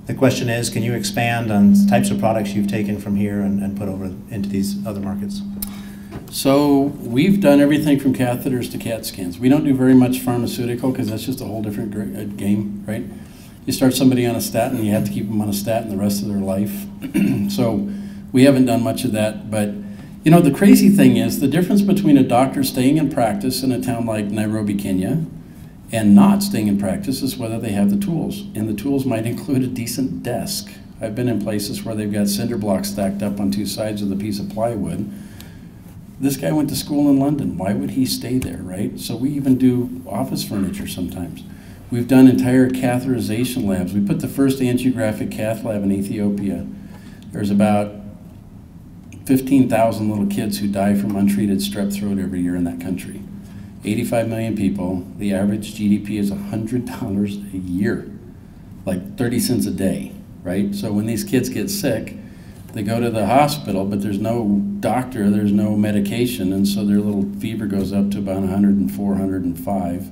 The question is, can you expand on types of products you've taken from here and put over into these other markets? So we've done everything from catheters to CAT scans. We don't do very much pharmaceutical because that's just a whole different game, right? You start somebody on a statin, you have to keep them on a statin the rest of their life. So we haven't done much of that. But you know, the crazy thing is the difference between a doctor staying in practice in a town like Nairobi, Kenya, and not staying in practice is whether they have the tools. And the tools might include a decent desk. I've been in places where they've got cinder blocks stacked up on two sides of the piece of plywood. This guy went to school in London. Why would he stay there, right? So we even do office furniture sometimes. We've done entire catheterization labs. We put the first angiographic cath lab in Ethiopia. There's about 15,000 little kids who die from untreated strep throat every year in that country. 85 million people. The average GDP is $100 a year, like 30 cents a day, right? So when these kids get sick, they go to the hospital, but there's no doctor, there's no medication, and so their little fever goes up to about 104, 105,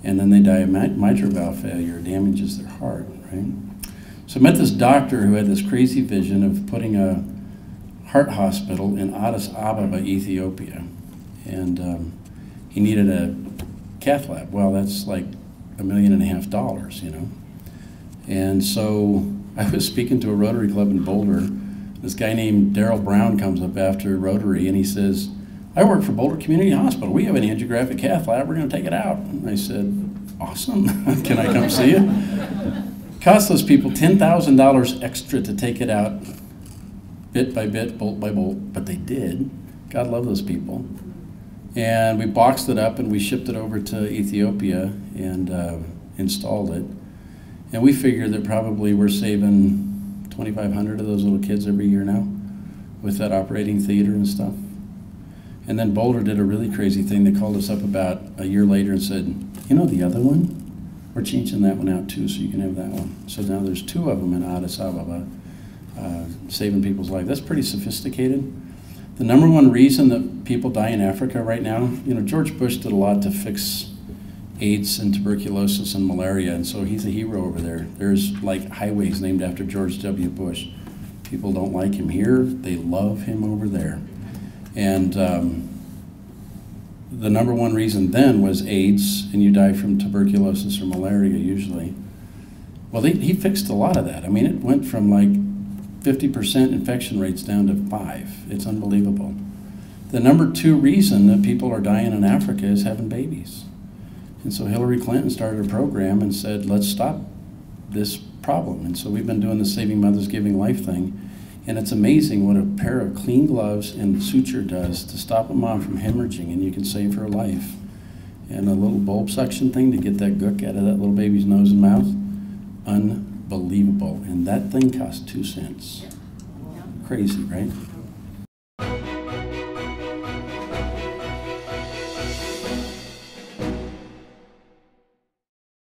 and then they die of mitral valve failure, damages their heart, right? So I met this doctor who had this crazy vision of putting a heart hospital in Addis Ababa, Ethiopia, and he needed a cath lab. Well, that's like $1.5 million, you know? And so I was speaking to a Rotary Club in Boulder. This guy named Daryl Brown comes up after Rotary and he says, I work for Boulder Community Hospital. We have an angiographic cath lab. We're going to take it out. And I said, awesome. Can I come see you? Cost those people $10,000 extra to take it out, bit by bit, bolt by bolt, but they did. God love those people. And we boxed it up and we shipped it over to Ethiopia and installed it. And we figured that probably we're saving 2,500 of those little kids every year now with that operating theater and stuff. And then Boulder did a really crazy thing. They called us up about a year later and said, you know the other one? We're changing that one out too, so you can have that one. So now there's 2 of them in Addis Ababa, saving people's lives. That's pretty sophisticated. The #1 reason that people die in Africa right now, you know, George Bush did a lot to fix AIDS and tuberculosis and malaria, and so he's a hero over there. There's like highways named after George W. Bush. People don't like him here, they love him over there. And the #1 reason then was AIDS, and you die from tuberculosis or malaria usually. Well, he fixed a lot of that. I mean, it went from like 50% infection rates down to 5. It's unbelievable. The #2 reason that people are dying in Africa is having babies. And so Hillary Clinton started a program and said, let's stop this problem. And so we've been doing the Saving Mothers Giving Life thing. And it's amazing what a pair of clean gloves and suture does to stop a mom from hemorrhaging, and you can save her life. And a little bulb suction thing to get that gook out of that little baby's nose and mouth, unbelievable. And that thing cost 2 cents. Crazy, right?